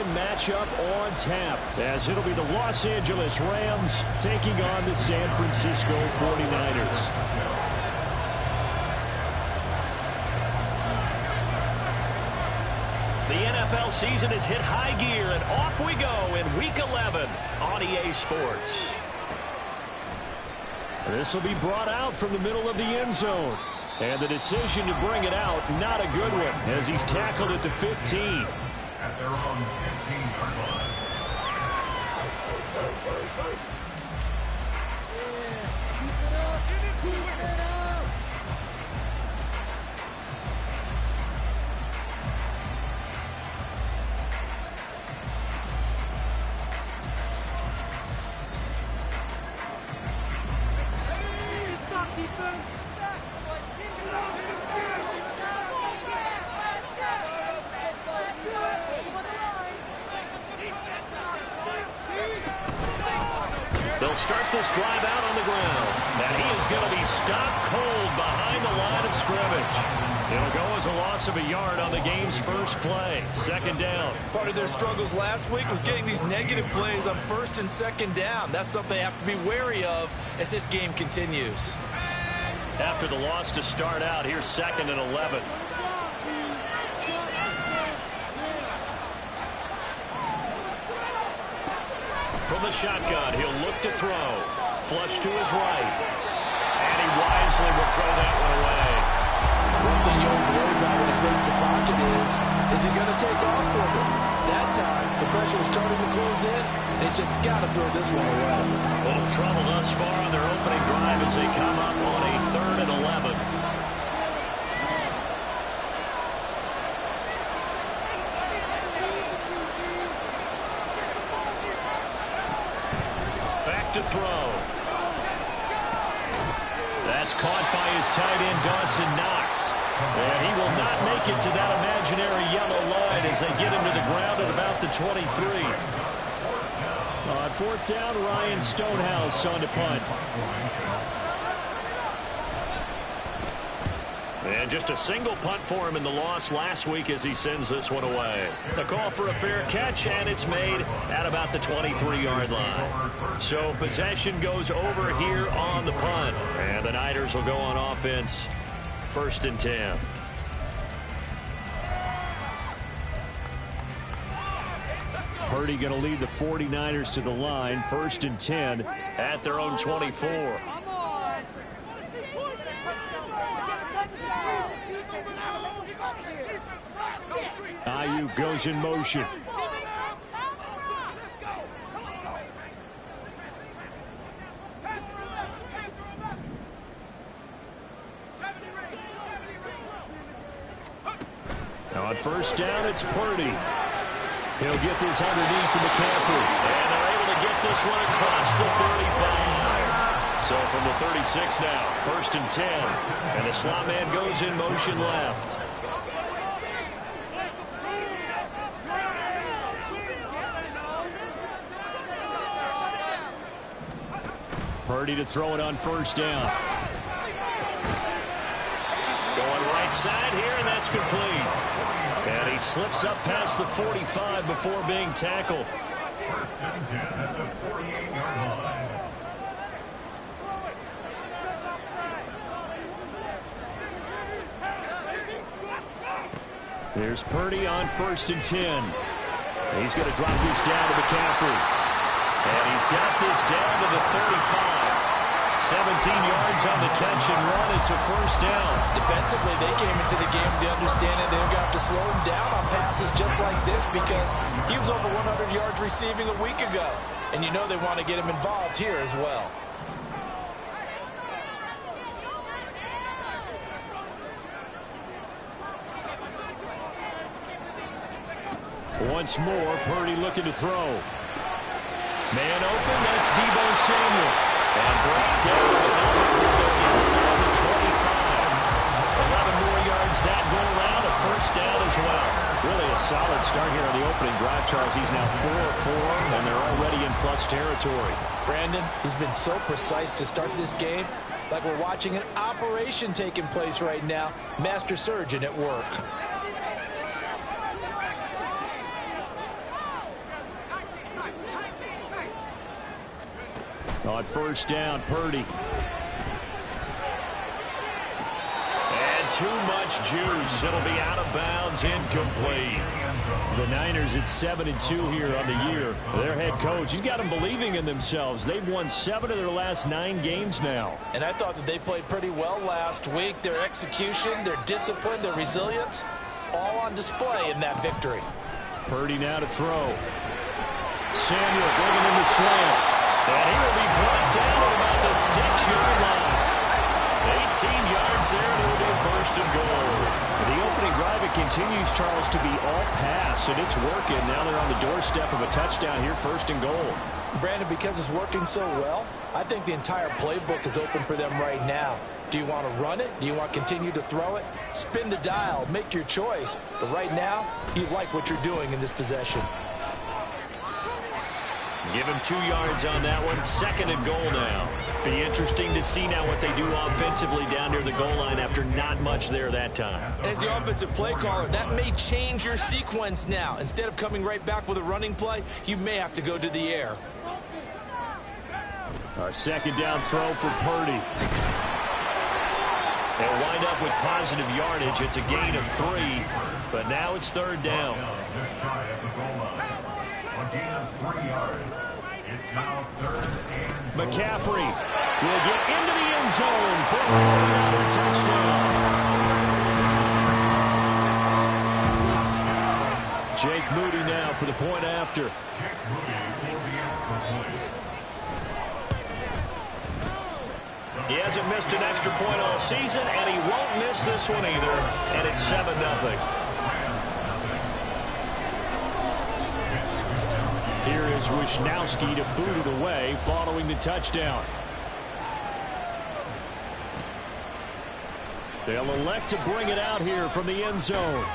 must-win matchup on tap, as it'll be the Los Angeles Rams taking on the San Francisco 49ers. The NFL season has hit high gear, and off we go in Week 11 on EA Sports. This will be brought out from the middle of the end zone. And the decision to bring it out, not a good one, as he's tackled at the 15. At their own 15-yard line. They'll start this drive out on the ground. And he is going to be stopped cold behind the line of scrimmage. It'll go as a loss of a yard on the game's first play. Second down. Part of their struggles last week was getting these negative plays on first and second down. That's something they have to be wary of as this game continues. After the loss to start out, here's 2nd and 11. From the shotgun, he'll look to throw. Flush to his right. And he wisely will throw that one away. One thing you always worry about when he breaks the pocket is he going to take off with it? That time, the pressure was starting to close in, and he's just got to throw this one away. Little trouble thus far on their opening drive as they come up on a 3rd and 11. To throw. That's caught by his tight end, Dawson Knox. And he will not make it to that imaginary yellow line as they get him to the ground at about the 23. On 4th down, Ryan Stonehouse on to punt. And just a single punt for him in the loss last week as he sends this one away. A call for a fair catch, and it's made at about the 23-yard line. So possession goes over here on the punt. And the Niners will go on offense, 1st and 10. Purdy going to lead the 49ers to the line, 1st and 10 at their own 24. Ayuk goes in motion. On 1st down, it's Purdy. He'll get this underneath to McCaffrey. And they're able to get this one across the 35. So from the 36 now, 1st and 10. And the slot man goes in motion left. Purdy to throw it on 1st down. Going right side here, and that's complete. And he slips up past the 45 before being tackled. 1st and 10 at the 48-yard line. There's Purdy on 1st and 10. He's going to drop this down to McCaffrey. And he's got this down to the 35. 17 yards on the catch and run. It's a 1st down. Defensively, they came into the game with the understanding they're going to have to slow him down on passes just like this because he was over 100 yards receiving a week ago. And you know they want to get him involved here as well. Once more, Purdy looking to throw. Man open, that's Deebo Samuel. And brought down inside the 25. 11 more yards that go around, a 1st down as well. Really a solid start here on the opening drive, Charles. He's now 4 of 4, and they're already in plus territory. Brandon, he's been so precise to start this game, like we're watching an operation taking place right now. Master surgeon at work. On first down, Purdy. And too much juice. It'll be out of bounds, incomplete. The Niners at 7-2 here on the year. Their head coach, he's got them believing in themselves. They've won 7 of their last 9 games now. And I thought that they played pretty well last week. Their execution, their discipline, their resilience, all on display in that victory. Purdy now to throw. Samuel bringing in the slam. And he will be brought down at about the 6-yard line. 18 yards there, and it will be first and goal. The opening drive, it continues, Charles, to be all pass, and it's working. Now they're on the doorstep of a touchdown here, first and goal. Brandon, because it's working so well, I think the entire playbook is open for them right now. Do you want to run it? Do you want to continue to throw it? Spin the dial, make your choice. But right now, you like what you're doing in this possession. Give him 2 yards on that one. Second and goal now. Be interesting to see now what they do offensively down near the goal line after not much there that time. As the offensive play caller, that may change your sequence now. Instead of coming right back with a running play, you may have to go to the air. A second down throw for Purdy. They'll wind up with positive yardage. It's a gain of 3, but now it's third down. Just shy of the goal line. A gain of 3 yards. It's now third and goal. McCaffrey will get into the end zone for a 49er touchdown. Jake Moody now for the point after. Jake Moody will be extra point. He hasn't missed an extra point all season, and he won't miss this one either. And it's 7-0. Here is Wisnowski to boot it away following the touchdown. They'll elect to bring it out here from the end zone.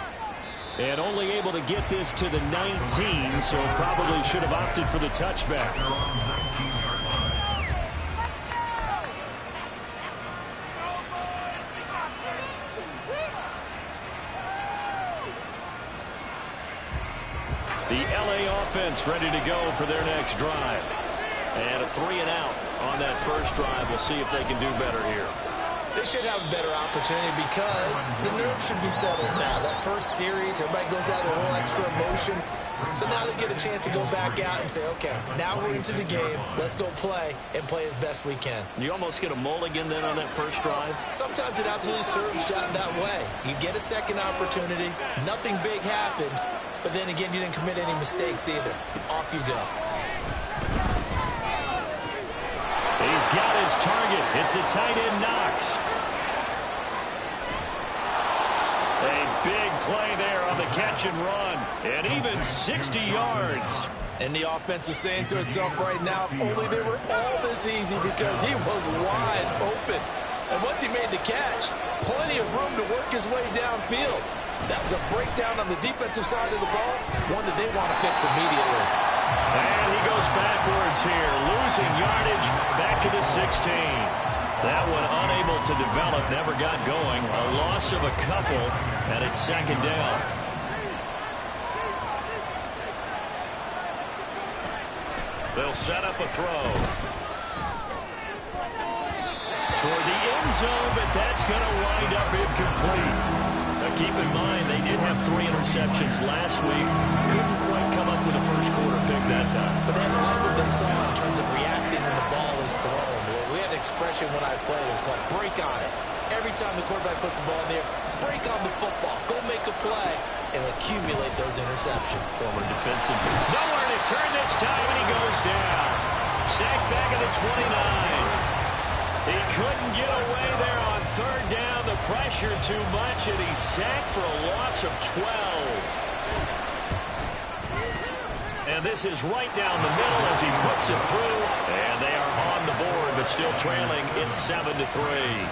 And only able to get this to the 19, so probably should have opted for the touchback. The LA offense ready to go for their next drive. And a 3-and-out on that first drive. We'll see if they can do better here. They should have a better opportunity because the nerves should be settled now. That first series, everybody goes out with a little extra emotion. So now they get a chance to go back out and say, okay, now we're into the game. Let's go play and play as best we can. You almost get a mulligan then on that first drive? Sometimes it absolutely serves that way. You get a second opportunity. Nothing big happened. But then again, you didn't commit any mistakes either. Off you go. He's got his target. It's the tight end, Knox. A big play there on the catch and run. And even 60 yards. And the offense is saying to itself right now, if only they were all this easy because he was wide open. And once he made the catch, plenty of room to work his way downfield. That was a breakdown on the defensive side of the ball, one that they want to fix immediately. And he goes backwards here, losing yardage back to the 16. That one unable to develop, never got going. A loss of a couple, and it's second down. They'll set up a throw. Toward the end zone, but that's going to wind up incomplete. Now keep in mind, they did have 3 interceptions last week. Couldn't quite come up with a first quarter pick that time. But they like what they saw in terms of reacting when the ball is thrown. We had an expression when I played. It's called break on it. Every time the quarterback puts the ball in there, break on the football. Go make a play and accumulate those interceptions. Former defensive. Nowhere to turn this time, and he goes down. Sacked back at the 29. He couldn't get away there on third down. The pressure too much, and he's sacked for a loss of 12. And this is right down the middle as he puts it through. And they are on the board, but still trailing. It's 7-3.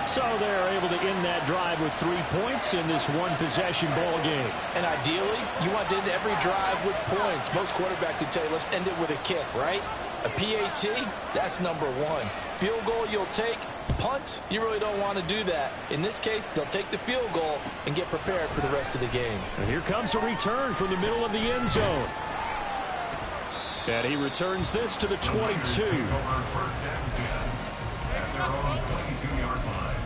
So they're able to end that drive with 3 points in this one-possession ball game. And ideally, you want to end every drive with points. Most quarterbacks would tell you, let's end it with a kick, right? A PAT, that's number 1. Field goal you'll take. Punts, you really don't want to do that. In this case, they'll take the field goal and get prepared for the rest of the game. And here comes a return from the middle of the end zone. And he returns this to the 22. First and 10 at their own 22-yard line.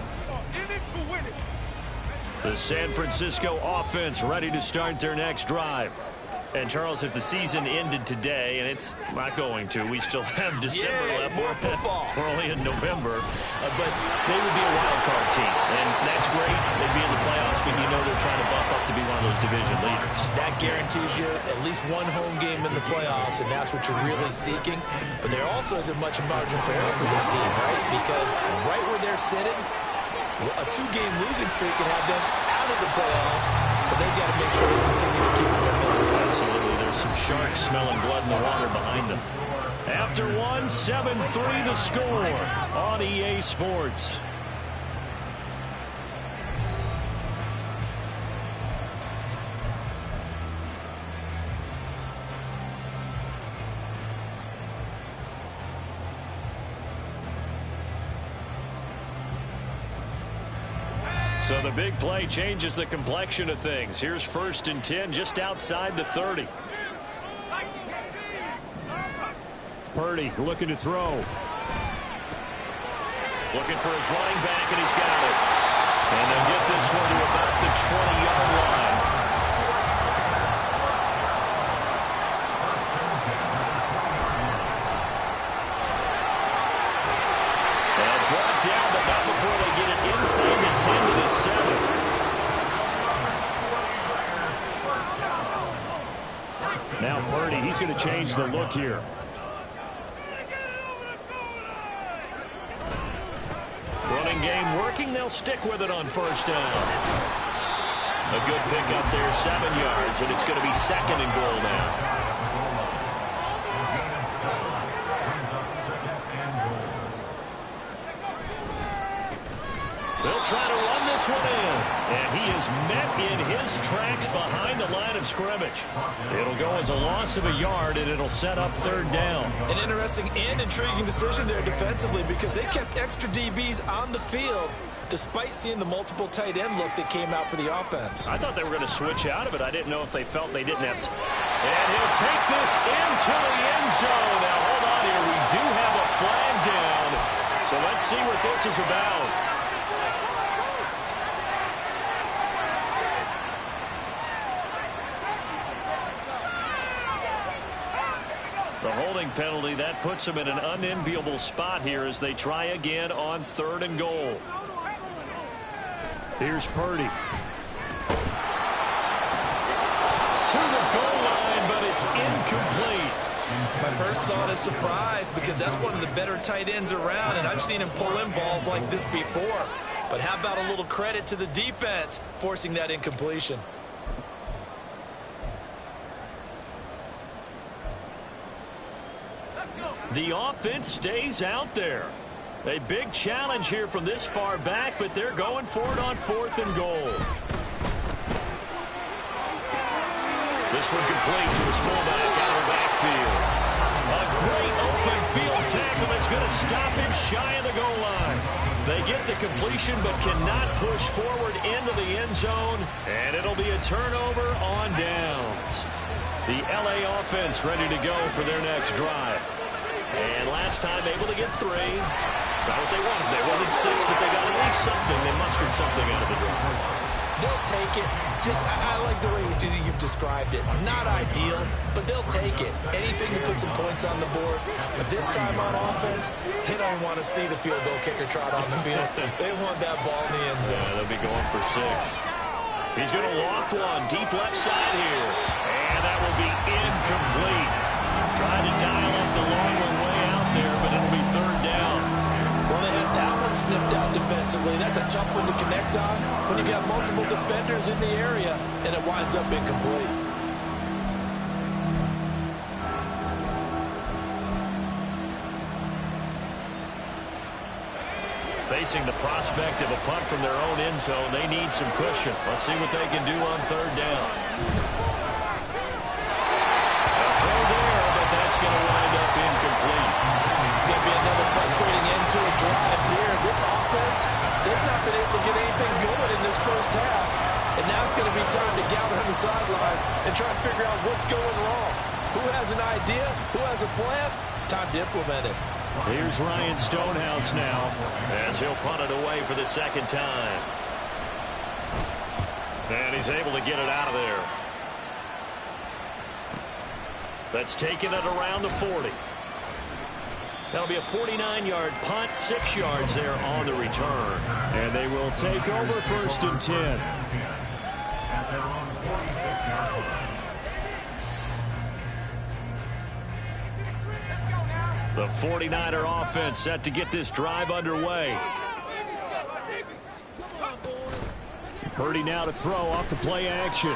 The San Francisco offense ready to start their next drive. And, Charles, if the season ended today, and it's not going to, we still have December left. More football. We're only in November. But they would be a wild card team. And that's great. They'd be in the playoffs, but you know they're trying to bump up to be one of those division leaders. That guarantees you at least one home game in the playoffs, and that's what you're really seeking. But there also isn't much margin for error for this team, right? Because right where they're sitting, a 2-game losing streak can have them out of the playoffs, so they've got to make sure they continue to keep the momentum. Absolutely. There's some sharks smelling blood in the water behind them. After 7-3 the score on EA Sports. So the big play changes the complexion of things. Here's 1st and 10 just outside the 30. Purdy looking to throw. Looking for his running back, and he's got it. And they'll get this one to about the 20-yard line. And brought down, but not before they get it inside the 10 to the 7. Now Purdy, he's going to change the look here. Running game working. They'll stick with it on 1st down. A good pick up there, 7 yards, and it's going to be 2nd and goal now. They'll try to run this one in. And he is met in his tracks behind the line of scrimmage. It'll go as a loss of a yard, and it'll set up 3rd down. An interesting and intriguing decision there defensively, because they kept extra DBs on the field despite seeing the multiple tight end look that came out for the offense. I thought they were going to switch out of it. I didn't know if they felt they didn't have to. And he'll take this into the end zone. Now, hold on here. We do have a flag down. So let's see what this is about. The holding penalty, that puts them in an unenviable spot here as they try again on 3rd and goal. Here's Purdy. To the goal line, but it's incomplete. My first thought is surprise, because that's one of the better tight ends around, and I've seen him pull in balls like this before. But how about a little credit to the defense forcing that incompletion? The offense stays out there. A big challenge here from this far back, but they're going for it on 4th and goal. This one complete to his fullback out of the backfield. A great open field tackle that's going to stop him shy of the goal line. They get the completion but cannot push forward into the end zone, and it'll be a turnover on downs. The LA offense ready to go for their next drive. And last time able to get 3. It's not what they wanted. They wanted 6, but they got at least something. They mustered something out of the drive. They'll take it. I like the way you've described it. Not ideal, but they'll take it. Anything to put some points on the board. But this time on offense, they don't want to see the field goal kicker trot on the field. They want that ball in the end zone. Yeah, they'll be going for 6. He's going to loft one deep left side here. And that will be incomplete. Trying to dial up the long one way out there, but it'll be 3rd down. Well, they had that one snipped out defensively. That's a tough one to connect on when you got multiple defenders in the area, and it winds up incomplete. Facing the prospect of a punt from their own end zone, they need some cushion. Let's see what they can do on 3rd down. That's going to wind up incomplete. It's going to be another frustrating end to a drive here. This offense, they've not been able to get anything going in this first half. And now it's going to be time to gather on the sidelines and try to figure out what's going wrong. Who has an idea? Who has a plan? Time to implement it. Here's Ryan Stonehouse now as he'll punt it away for the second time. And he's able to get it out of there. That's taken it around the 40. That'll be a 49-yard punt, 6 yards there on the return. And they will take over 1st and 10. At their own 46-yard line. The 49er offense set to get this drive underway. Purdy now to throw off the play action.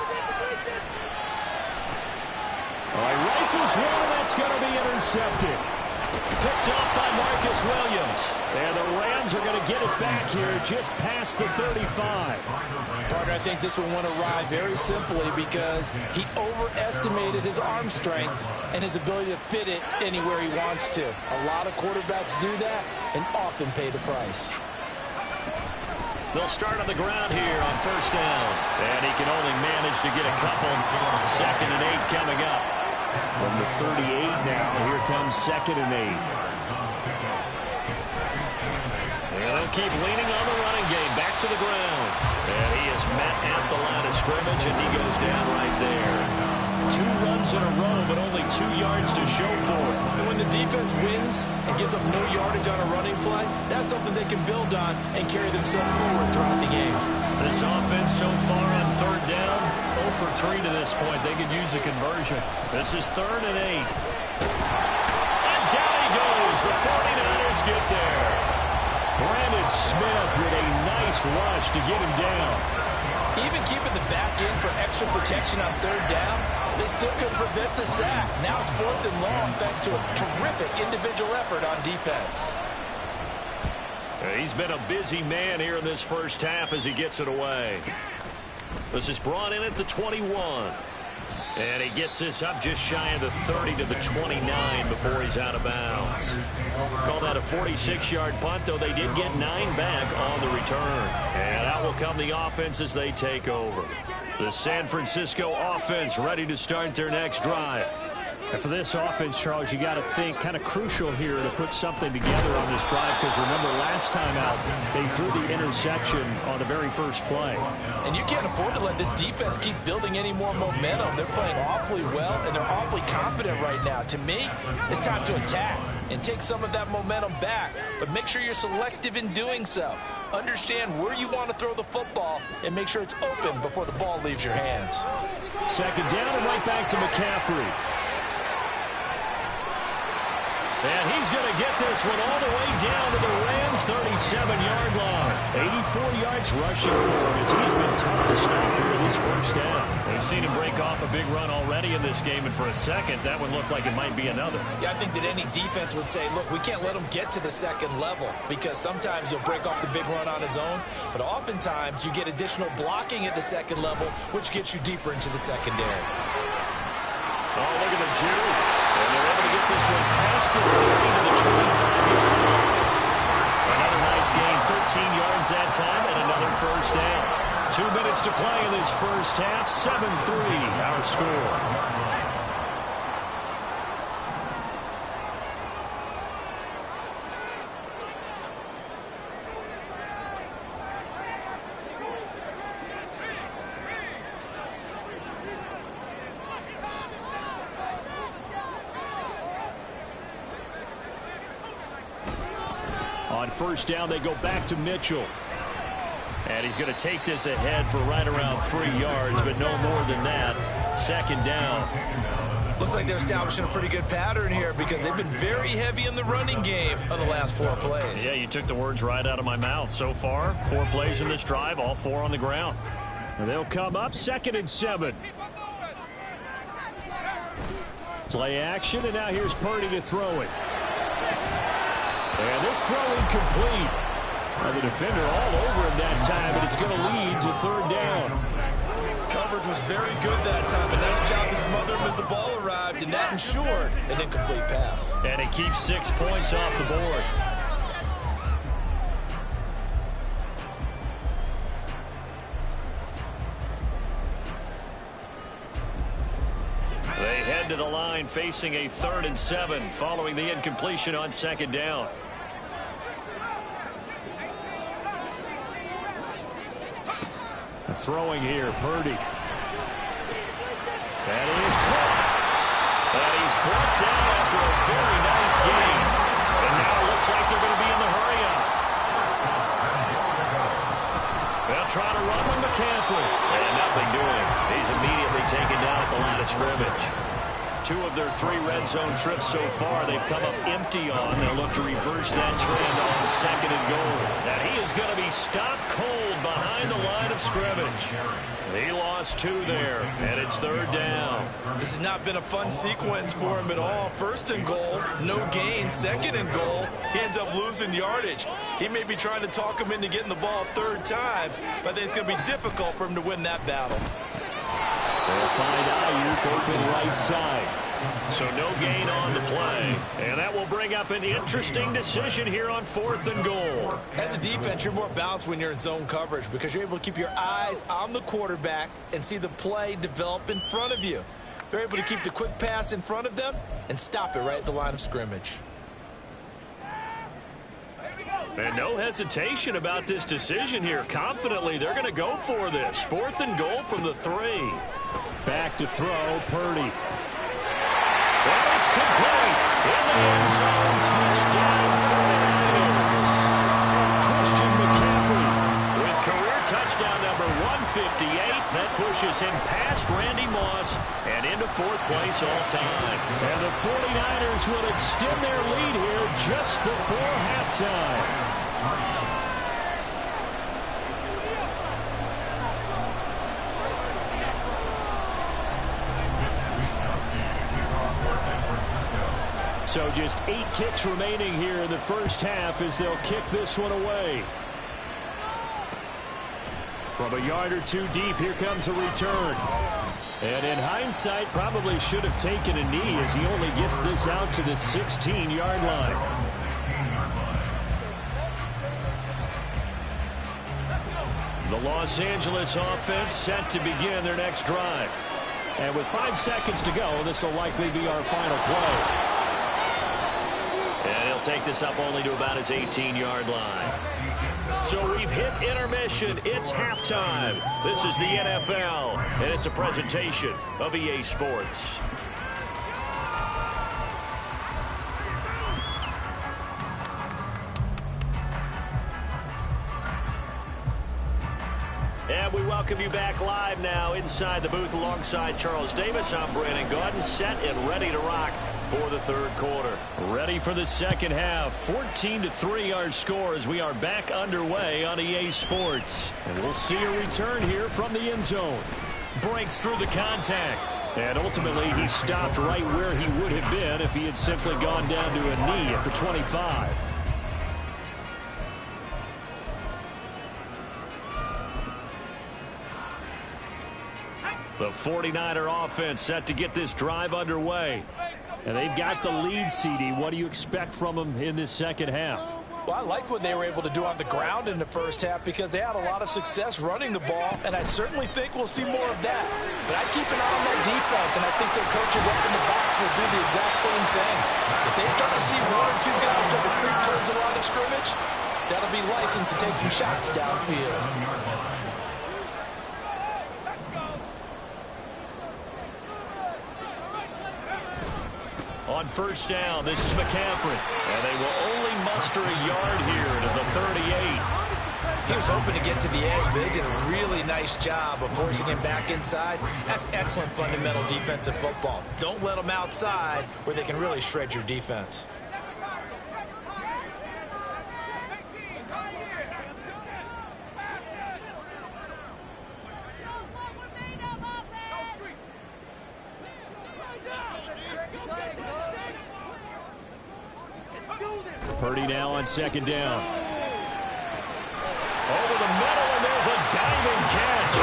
All right, rifles one, that's going to be intercepted. Picked off by Marcus Williams. And the Rams are going to get it back here just past the 35. Partner, I think this one went awry very simply because he overestimated his arm strength and his ability to fit it anywhere he wants to. A lot of quarterbacks do that and often pay the price. They'll start on the ground here on 1st down. And he can only manage to get a couple. 2nd and 8 coming up. From the 38 now, here comes 2nd and 8. And they'll keep leaning on the running game. Back to the ground. And he is met at the line of scrimmage, and he goes down right there. 2 runs in a row, but only 2 yards to show for it. And when the defense wins and gives up no yardage on a running play, that's something they can build on and carry themselves forward throughout the game. This offense so far on 3rd down, 0 for 3 to this point. They could use a conversion. This is 3rd and 8. And down he goes. The 49ers get there. Brandon Smith with a nice rush to get him down. Even keeping the back end for extra protection on 3rd down, they still couldn't prevent the sack. Now it's 4th and long thanks to a terrific individual effort on defense. He's been a busy man here in this first half as he gets it away. This is brought in at the 21. And he gets this up just shy of the 30 to the 29 before he's out of bounds. Call that a 46-yard punt, though they did get 9 back on the return. And out will come the offense as they take over. The San Francisco offense ready to start their next drive. And for this offense, Charles, you got to think kind of crucial here to put something together on this drive, because remember last time out they threw the interception on the very first play. And you can't afford to let this defense keep building any more momentum. They're playing awfully well, and they're awfully confident right now. To me, it's time to attack and take some of that momentum back, but make sure you're selective in doing so. Understand where you want to throw the football and make sure it's open before the ball leaves your hands. 2nd down and right back to McCaffrey. And he's going to get this one all the way down to the Rams' 37-yard line. 84 yards rushing for him as he's been tough to stop here this first half. We've seen him break off a big run already in this game, and for a second, that one looked like it might be another. Yeah, I think that any defense would say, look, we can't let him get to the 2nd level, because sometimes he'll break off the big run on his own, but oftentimes you get additional blocking at the 2nd level, which gets you deeper into the secondary. Oh, look at the juke. And they're able to get this one past the 30 to the 25-yard line. Another nice gain, 13 yards that time, and another 1st down. 2 minutes to play in this first half, 7-3 our score. On 1st down, they go back to Mitchell. And he's going to take this ahead for right around 3 yards, but no more than that. 2nd down. Looks like they're establishing a pretty good pattern here because they've been very heavy in the running game on the last 4 plays. Yeah, you took the words right out of my mouth. So far, 4 plays in this drive, all 4 on the ground. And they'll come up 2nd and 7. Play action, and now here's Purdy to throw it. And this throw incomplete. The defender all over him that time, and it's going to lead to 3rd down. Coverage was very good that time. A nice job to smother him as the ball arrived, and that ensured an incomplete pass. And it keeps 6 points off the board. They head to the line line facing a 3rd and 7 following the incompletion on 2nd down. Throwing here, Purdy. That is caught. And he's brought down after a very nice gain. And now it looks like they're going to be in the hurry-up. They'll try to run with McCaffrey. And nothing doing. He's immediately taken down at the line of scrimmage. 2 of their 3 red zone trips so far they've come up empty on. They'll look to reverse that trend on 2nd and goal. And he is going to be stopped cold behind the line of scrimmage. He lost 2 there, and it's 3rd down. This has not been a fun sequence for him at all. 1st and goal, no gain. 2nd and goal, he ends up losing yardage. He may be trying to talk him into getting the ball 3rd time, but I think it's going to be difficult for him to win that battle. They'll find Ayuk open right side. So no gain on the play, and that will bring up an interesting decision here on 4th and goal. As a defense, you're more balanced when you're in zone coverage because you're able to keep your eyes on the quarterback and see the play develop in front of you. They're able to keep the quick pass in front of them and stop it right at the line of scrimmage. And no hesitation about this decision here. Confidently, they're going to go for this. 4th and goal from the 3. Back to throw, Purdy. Well, it's complete. In the end zone, touchdown 49ers. Christian McCaffrey. With career touchdown number 158, that pushes him past Randy Moss and into 4th place all time. And the 49ers will extend their lead here just before halftime. So just 8 ticks remaining here in the first half as they'll kick this one away. From a yard or 2 deep, here comes a return. And in hindsight, probably should have taken a knee as he only gets this out to the 16-yard line. The Los Angeles offense set to begin their next drive. And with 5 seconds to go, this will likely be our final play. And he'll take this up only to about his 18-yard line. So we've hit intermission. It's halftime. This is the NFL, and it's a presentation of EA Sports. And we welcome you back live now inside the booth alongside Charles Davis. I'm Brandon Gaudin, set and ready to rock for the 3rd quarter. Ready for the 2nd half. 14-3 our score as we are back underway on EA Sports. And we'll see a return here from the end zone. Breaks through the contact. And ultimately, he stopped right where he would have been if he had simply gone down to a knee at the 25. The 49er offense set to get this drive underway. And they've got the lead, CD. What do you expect from them in this 2nd half? Well, I like what they were able to do on the ground in the first half because they had a lot of success running the ball, and I certainly think we'll see more of that. But I'd keep an eye on that defense, and I think their coaches up in the box will do the exact same thing. If they start to see 1 or 2 guys start to creep towards the line of scrimmage, that'll be licensed to take some shots downfield. On 1st down, this is McCaffrey. And they will only muster a yard here to the 38. He was hoping to get to the edge, but they did a really nice job of forcing him back inside. That's excellent fundamental defensive football. Don't let them outside where they can really shred your defense. Purdy now on 2nd down. Over the middle, and there's a diving catch.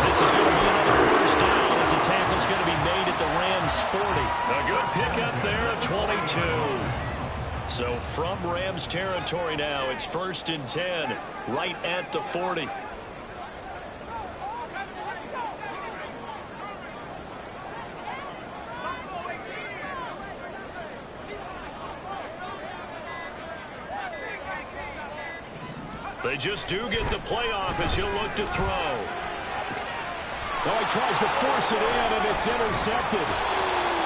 This is going to be another 1st down as the tackle's going to be made at the Rams' 40. A good pickup there at 22. So from Rams territory now, it's 1st and 10, right at the 40. They just do get the playoff as he'll look to throw. Oh, he tries to force it in, and it's intercepted.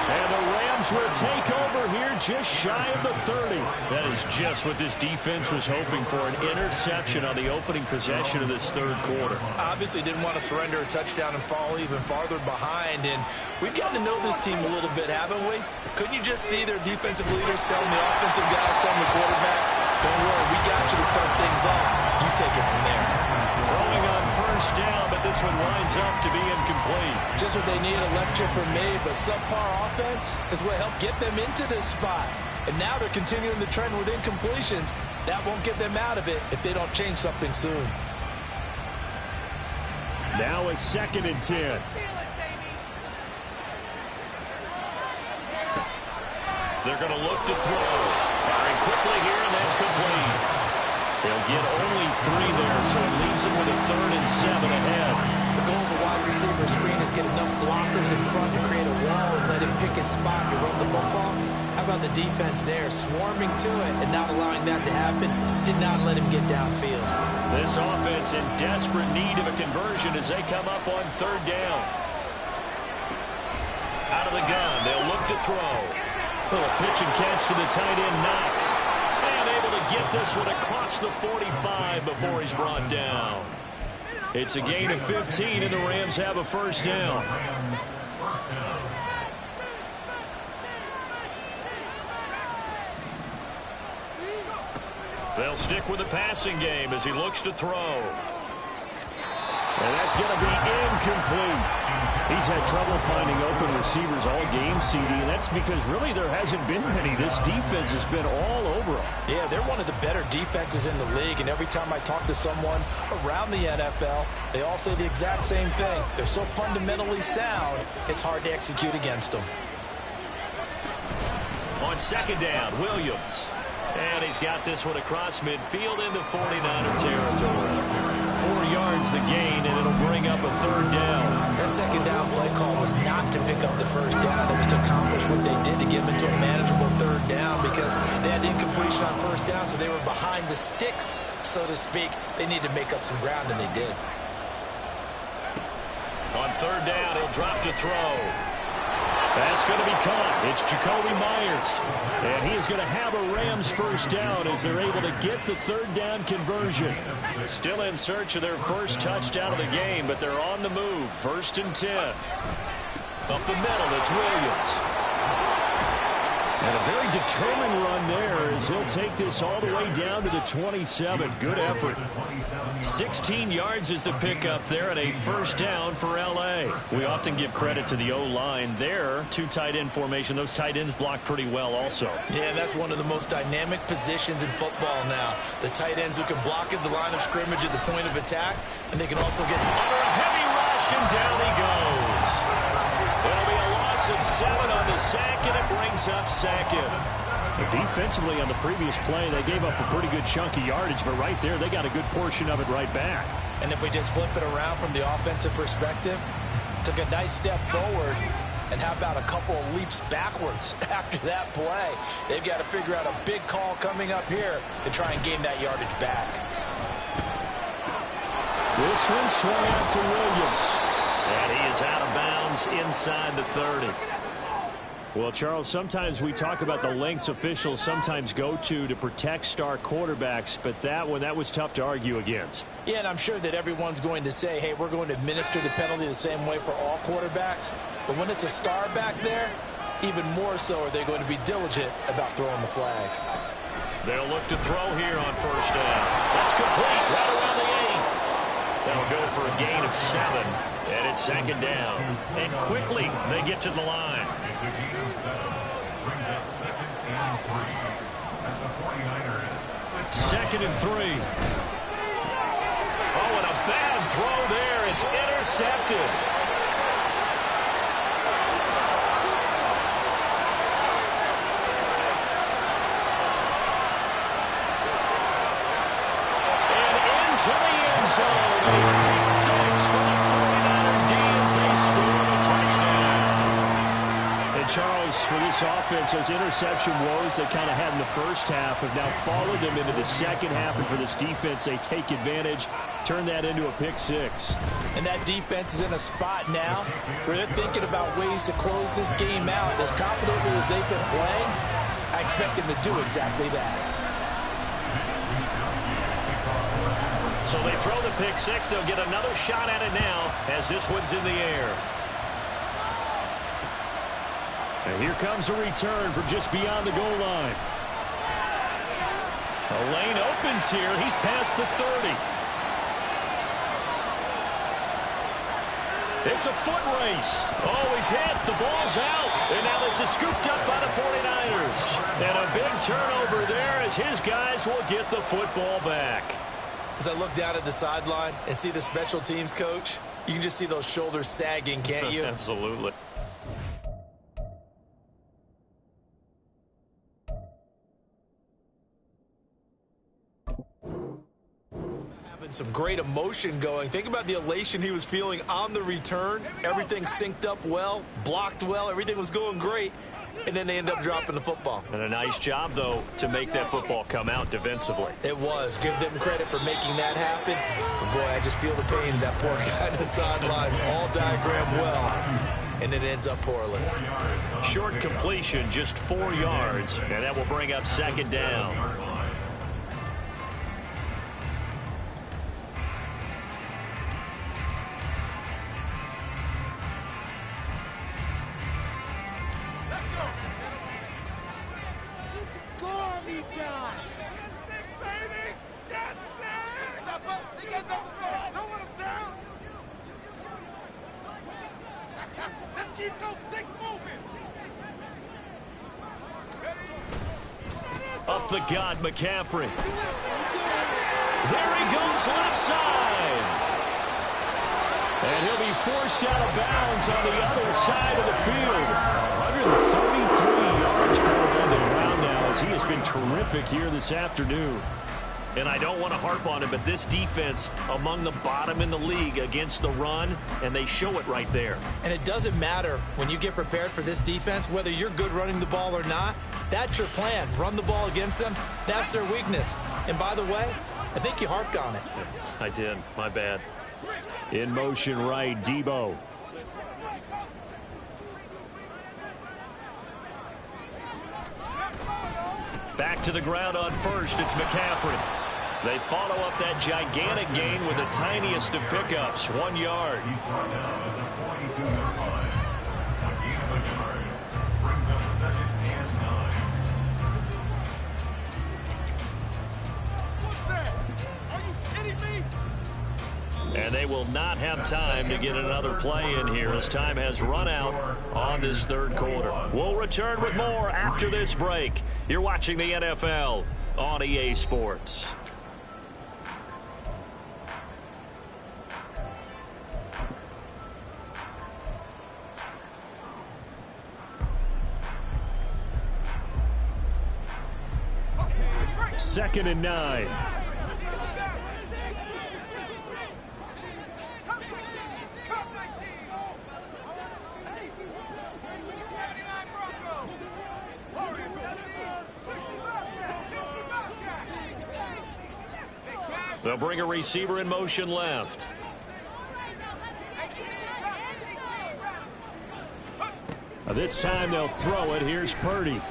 And the Rams will take over here just shy of the 30. That is just what this defense was hoping for, an interception on the opening possession of this third quarter. Obviously didn't want to surrender a touchdown and fall even farther behind. And we've gotten to know this team a little bit, haven't we? Couldn't you just see their defensive leaders telling the offensive guys, telling the quarterback, don't worry, we got you to start things off. You take it from there. Throwing on first down, but this one winds up to be incomplete. Just what they need, a lecture from me, but subpar offense is what helped get them into this spot. And now they're continuing the trend with incompletions. That won't get them out of it if they don't change something soon. Now a 2nd and 10. They're going to look to throw. Firing quickly here, and that's complete. They'll get only 3 there, so it leaves them with a 3rd and 7 ahead. The goal of the wide receiver screen is get enough blockers in front to create a wall and let him pick his spot to run the football. How about the defense there, swarming to it and not allowing that to happen? Did not let him get downfield. This offense in desperate need of a conversion as they come up on 3rd down. Out of the gun, they'll look to throw. Little pitch and catch to the tight end, Knox. And able to get this one across the 45 before he's brought down. It's a gain of 15, and the Rams have a 1st down. They'll stick with the passing game as he looks to throw. And that's going to be incomplete. He's had trouble finding open receivers all game, CD, and that's because really there hasn't been many. This defense has been all over them. Yeah, they're one of the better defenses in the league, and every time I talk to someone around the NFL, they all say the exact same thing. They're so fundamentally sound, it's hard to execute against them. On 2nd down, Williams. And he's got this one across midfield into 49er territory. 4 yards the gain, and it'll bring up a 3rd down. That 2nd down play call was not to pick up the 1st down. It was to accomplish what they did to get them into a manageable 3rd down because they had incompletion on 1st down, so they were behind the sticks, so to speak. They needed to make up some ground, and they did. On 3rd down, he'll drop to throw. That's going to be caught. It's Jacoby Myers. And he is going to have a Rams 1st down as they're able to get the 3rd down conversion. Still in search of their 1st touchdown of the game, but they're on the move. 1st and 10. Up the middle, it's Williams. And a very determined run there as he'll take this all the way down to the 27. Good effort. 16 yards is the pickup there and a 1st down for L.A. We often give credit to the O-line there. 2 tight end formation. Those tight ends block pretty well also. Yeah, that's one of the most dynamic positions in football now. The tight ends who can block at the line of scrimmage at the point of attack, and they can also get under a heavy rush, and down he goes. It'll be a loss of 7 on the sack, and it brings up 2nd. Defensively on the previous play, they gave up a pretty good chunk of yardage, but right there, they got a good portion of it right back. And if we just flip it around from the offensive perspective, took a nice step forward, and how about a couple of leaps backwards after that play? They've got to figure out a big call coming up here to try and gain that yardage back. This one swung out to Williams. And he is out of bounds inside the 30. Well, Charles, sometimes we talk about the lengths officials sometimes go to protect star quarterbacks, but that was tough to argue against. Yeah, and I'm sure that everyone's going to say, hey, we're going to administer the penalty the same way for all quarterbacks. But when it's a star back there, even more so are they going to be diligent about throwing the flag. They'll look to throw here on 1st down. That's complete right around the 8. That'll go for a gain of 7. And it's 2nd down. And quickly they get to the line. It's a gain of 7. Brings up 2nd and 3. At the 49ers. 2nd and 3. Oh, and a bad throw there. It's intercepted. And into the end zone. A pick 6 for the 49er D as they score a touchdown. And Charles, for this this offense, those interception woes they kind of had in the first half have now followed them into the second half. And for this defense, they take advantage, turn that into a pick six. And that defense is in a spot now where they're thinking about ways to close this game out. As confidently as they've been playing, I expect them to do exactly that. So they throw the pick six. They'll get another shot at it now as this one's in the air. And here comes a return from just beyond the goal line. A lane opens here. He's past the 30. It's a foot race. Oh, he's hit. The ball's out. And now this is scooped up by the 49ers. And a big turnover there as his guys will get the football back. As I look down at the sideline and see the special teams coach, you can just see those shoulders sagging, can't you? Absolutely. Some great emotion going. Think about the elation he was feeling on the return. Everything synced up well, blocked well, everything was going great, and then they end up dropping the football. And a nice job, though, to make that football come out defensively. It was. Give them credit for making that happen. But, boy, I just feel the pain of that poor guy on the sidelines, all diagrammed well, and it ends up poorly. Short completion, just 4 yards, and that will bring up second down. Up the gut, McCaffrey. There he goes, left side. And he'll be forced out of bounds on the other side of the field. 133 yards for him on the ground now as he has been terrific here this afternoon. And I don't want to harp on it, but this defense among the bottom in the league against the run, and they show it right there. And it doesn't matter when you get prepared for this defense, whether you're good running the ball or not, that's your plan. Run the ball against them. That's their weakness. And by the way, I think you harped on it. I did. My bad. In motion right, Debo. Back to the ground on first. It's McCaffrey. They follow up that gigantic gain with the tiniest of pickups, 1 yard. He's brought down at the 22-yard line. A gain of a yard. Brings up 2nd and 9. What's that? Are you kidding me? And they will not have time to get another play in here as time has run out on this third quarter. We'll return with more after this break. You're watching the NFL on EA Sports. Second and 9. They'll bring a receiver in motion left. This time they'll throw it. Here's Purdy.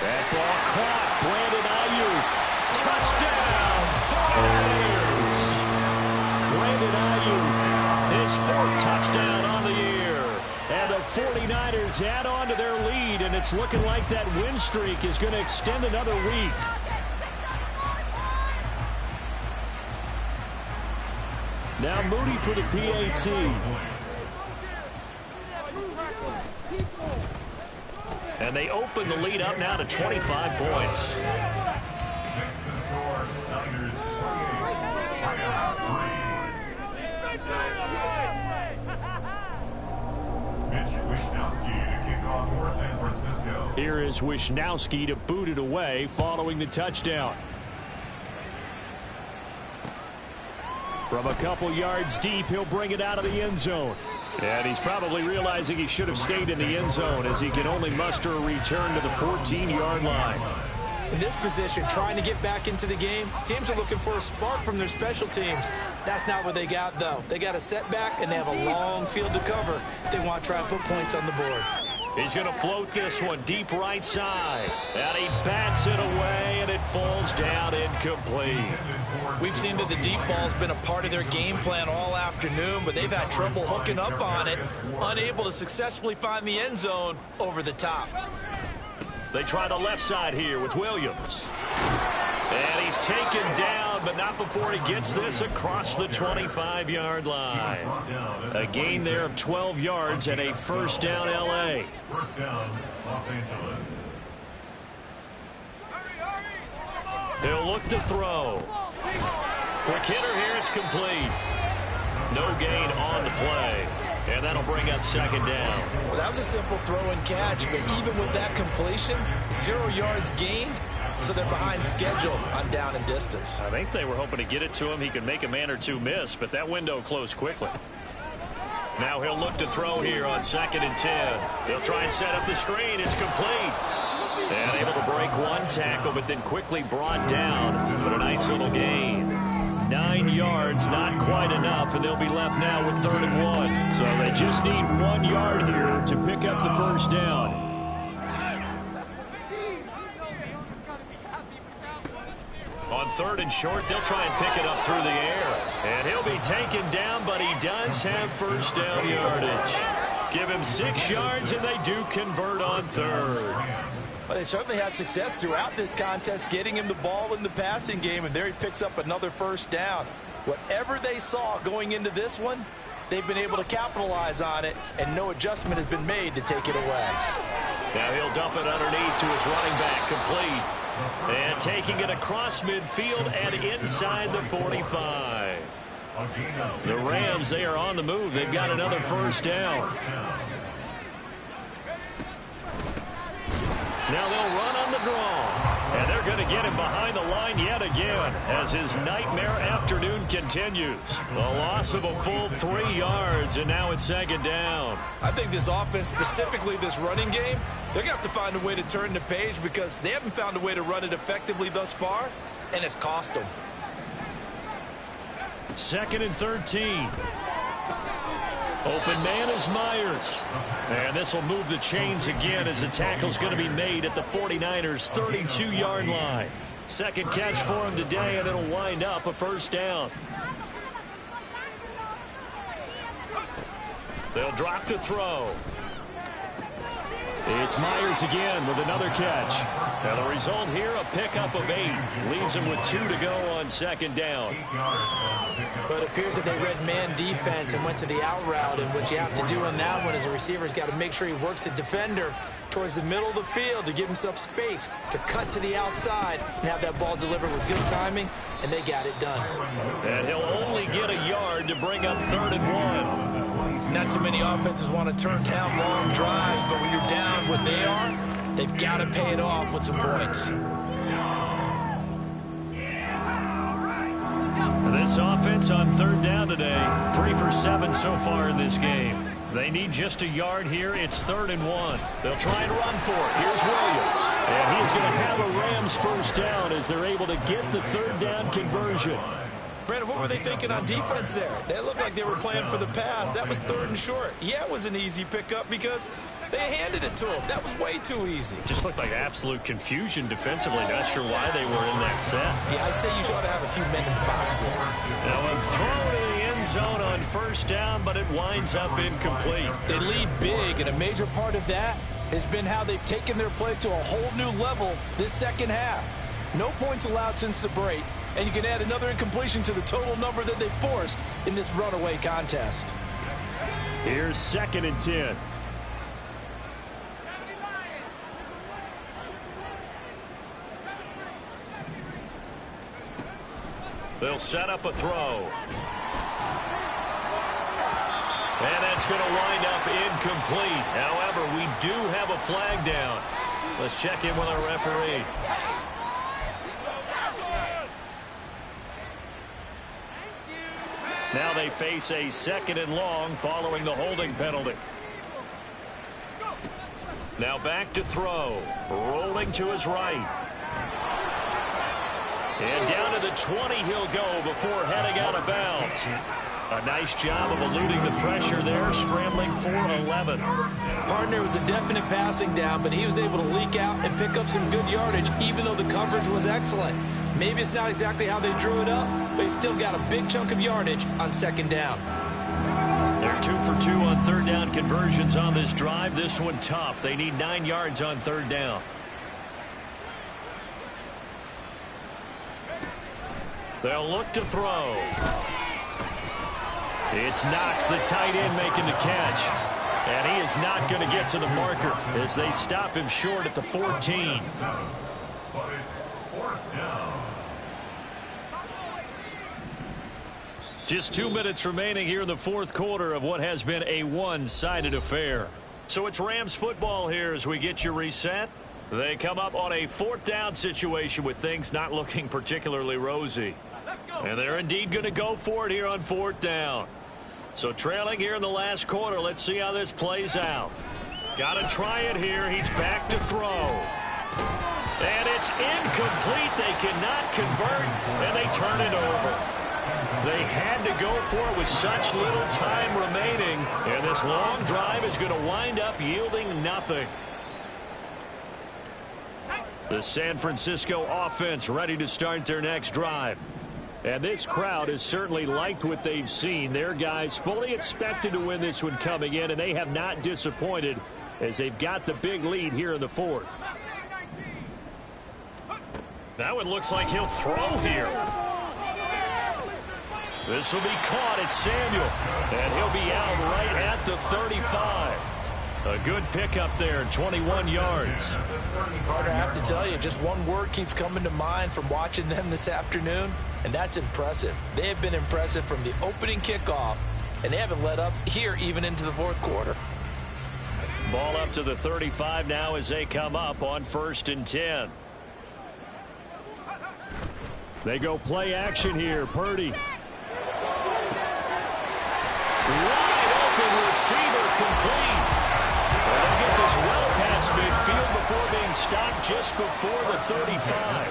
That ball caught. Brandon Ayuk. Touchdown, 49ers. Brandon Ayuk, his 4th touchdown on the year. And the 49ers add on to their lead, and it's looking like that win streak is going to extend another week. Now Moody for the PAT. And they open the lead up now to 25 points. Next to score, Niners 28. Mitch Wishnowsky to kick off for San Francisco. Here is Wishnowsky to boot it away following the touchdown. From a couple yards deep, he'll bring it out of the end zone. And he's probably realizing he should have stayed in the end zone as he can only muster a return to the 14-yard line. In this position, trying to get back into the game, teams are looking for a spark from their special teams. That's not what they got, though. They got a setback, and they have a long field to cover if they want to try and put points on the board. He's going to float this one deep right side. And he bats it away, and it falls down incomplete. We've seen that the deep ball's been a part of their game plan all afternoon, but they've had trouble hooking up on it, unable to successfully find the end zone over the top. They try the left side here with Williams. And he's taken down, but not before he gets this across the 25-yard line. A gain there of 12 yards and a first down, L.A. First down, Los Angeles. He'll look to throw. Quick hitter here, it's complete. No gain on the play. And that'll bring up second down. Well, that was a simple throw and catch, but even with that completion, 0 yards gained, so they're behind schedule on down and distance. I think they were hoping to get it to him. He could make a man or two miss, but that window closed quickly. Now he'll look to throw here on 2nd and 10. He'll try and set up the screen. It's complete. And able to break one tackle, but then quickly brought down. But a nice little gain. 9 yards, not quite enough, and they'll be left now with 3rd and 1. So they just need 1 yard here to pick up the first down. On 3rd and short, they'll try and pick it up through the air. And he'll be taken down, but he does have first down yardage. Give him 6 yards, and they do convert on 3rd. But they certainly had success throughout this contest, getting him the ball in the passing game, and there he picks up another first down. Whatever they saw going into this one, they've been able to capitalize on it, and no adjustment has been made to take it away. Now he'll dump it underneath to his running back, complete. And taking it across midfield and inside the 45. The Rams, they are on the move. They've got another first down. Now they'll run on the draw. And they're going to get him behind the line yet again as his nightmare afternoon continues. A loss of a full 3 yards, and now it's 2nd down. I think this offense, specifically this running game, they're going to have to find a way to turn the page because they haven't found a way to run it effectively thus far, and it's cost them. 2nd and 13. Open man is Myers. And this will move the chains again as the tackle's going to be made at the 49ers' 32-yard line. Second catch for him today, and it'll wind up a first down. They'll drop to throw. It's Myers again with another catch. Now the result here, a pickup of 8. Leaves him with 2 to go on 2nd down. But it appears that they read man defense and went to the out route, and what you have to do in that one as a receiver's got to make sure he works the defender towards the middle of the field to give himself space to cut to the outside and have that ball delivered with good timing, and they got it done. And he'll only get a yard to bring up 3rd and 1. Not too many offenses want to turn down long drives, but when you're down what they are, they've got to pay it off with some points. This offense on 3rd down today, 3 for 7 so far in this game. They need just a yard here. It's 3rd and 1. They'll try and run for it. Here's Williams. And he's going to have a Rams first down as they're able to get the 3rd down conversion. Brandon, what were they thinking on defense there? They looked like they were playing for the pass. That was 3rd and short. Yeah, it was an easy pickup because they handed it to him. That was way too easy. Just looked like absolute confusion defensively. Not sure why they were in that set. Yeah, I'd say you ought to have a few men in the box there. Now a throw to the end zone on first down, but it winds up incomplete. They lead big, and a major part of that has been how they've taken their play to a whole new level this second half. No points allowed since the break, and you can add another incompletion to the total number that they forced in this runaway contest. Here's 2nd and 10. They'll set up a throw. And that's going to wind up incomplete. However, we do have a flag down. Let's check in with our referee. Now they face a 2nd and long following the holding penalty. Now back to throw. Rolling to his right. And down to the 20 he'll go before heading out of bounds. A nice job of eluding the pressure there, scrambling for 11. Partner was a definite passing down, but he was able to leak out and pick up some good yardage, even though the coverage was excellent. Maybe it's not exactly how they drew it up, but he still got a big chunk of yardage on 2nd down. They're 2 for 2 on 3rd down conversions on this drive. This one tough. They need 9 yards on 3rd down. They'll look to throw. It's Knox, the tight end, making the catch. And he is not going to get to the marker as they stop him short at the 14. But it's 4th down. Just 2 minutes remaining here in the 4th quarter of what has been a one-sided affair. So it's Rams football here as we get you reset. They come up on a 4th down situation with things not looking particularly rosy. And they're indeed going to go for it here on 4th down. So trailing here in the last quarter, let's see how this plays out. Got to try it here. He's back to throw. And it's incomplete. They cannot convert, and they turn it over. They had to go for it with such little time remaining, and this long drive is going to wind up yielding nothing. The San Francisco offense ready to start their next drive. And this crowd has certainly liked what they've seen. Their guys fully expected to win this one coming in, and they have not disappointed as they've got the big lead here in the 4th. Now it looks like he'll throw here. This will be caught at Samuel, and he'll be out right at the 35. A good pickup there, 21 yards. Carter, I have to tell you, just one word keeps coming to mind from watching them this afternoon, and that's impressive. They have been impressive from the opening kickoff, and they haven't let up here even into the 4th quarter. Ball up to the 35 now as they come up on 1st and 10. They go play action here. Purdy. Wide open receiver complete. Well, they'll get this well past midfield before being stopped just before the 35.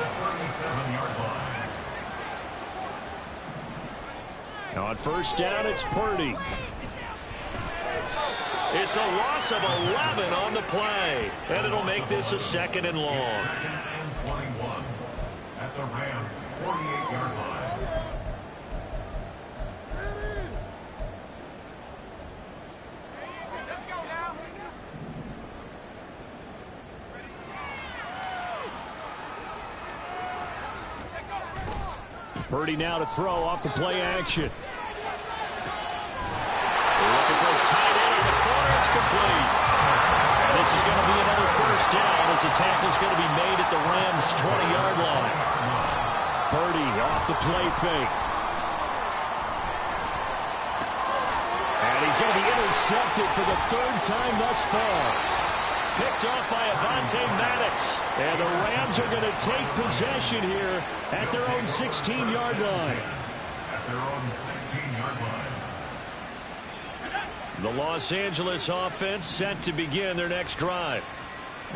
On 1st down, it's Purdy. It's a loss of 11 on the play, and it'll make this a 2nd and long. 21 at the Rams' 48-yard line. Purdy now to throw off the play action. Looking for his tight end in the corner. It's complete. And this is going to be another 1st down as the tackle is going to be made at the Rams' 20-yard line. Purdy off the play fake. And he's going to be intercepted for the 3rd time thus far. Picked off by Avonte Maddox. And the Rams are going to take possession here at their own 16-yard line. At their own 16-yard line. The Los Angeles offense set to begin their next drive.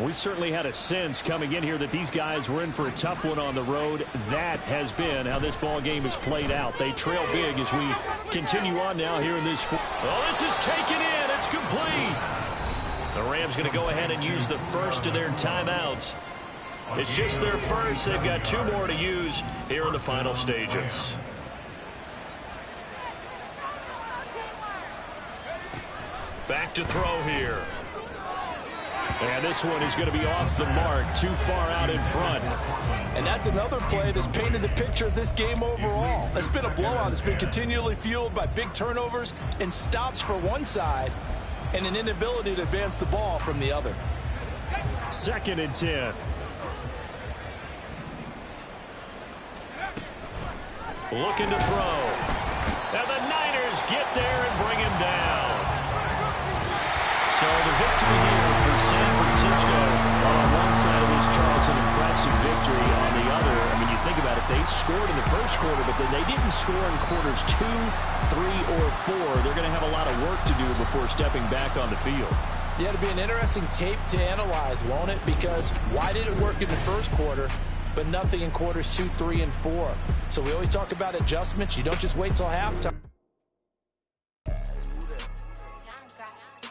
We certainly had a sense coming in here that these guys were in for a tough one on the road. That has been how this ball game has played out. They trail big as we continue on now here in this. Well, this is taken in. It's complete. The Rams going to go ahead and use the first of their timeouts. It's just their first. They've got 2 more to use here in the final stages. Back to throw here. And this one is going to be off the mark, too far out in front. And that's another play that's painted the picture of this game overall. It's been a blowout. It's been continually fueled by big turnovers and stops for one side and an inability to advance the ball from the other. 2nd and 10. Looking to throw. And the Niners get there and bring him down. So the victory here for San Francisco. On one side of this, Charles, an impressive victory. On the other, I mean, you think about it, they scored in the first quarter, but then they didn't score in quarters 2, 3, or 4. They're going to have a lot of work to do before stepping back on the field. Yeah, it'll be an interesting tape to analyze, won't it? Because why did it work in the first quarter, but nothing in quarters 2, 3, and 4? So we always talk about adjustments. You don't just wait till halftime.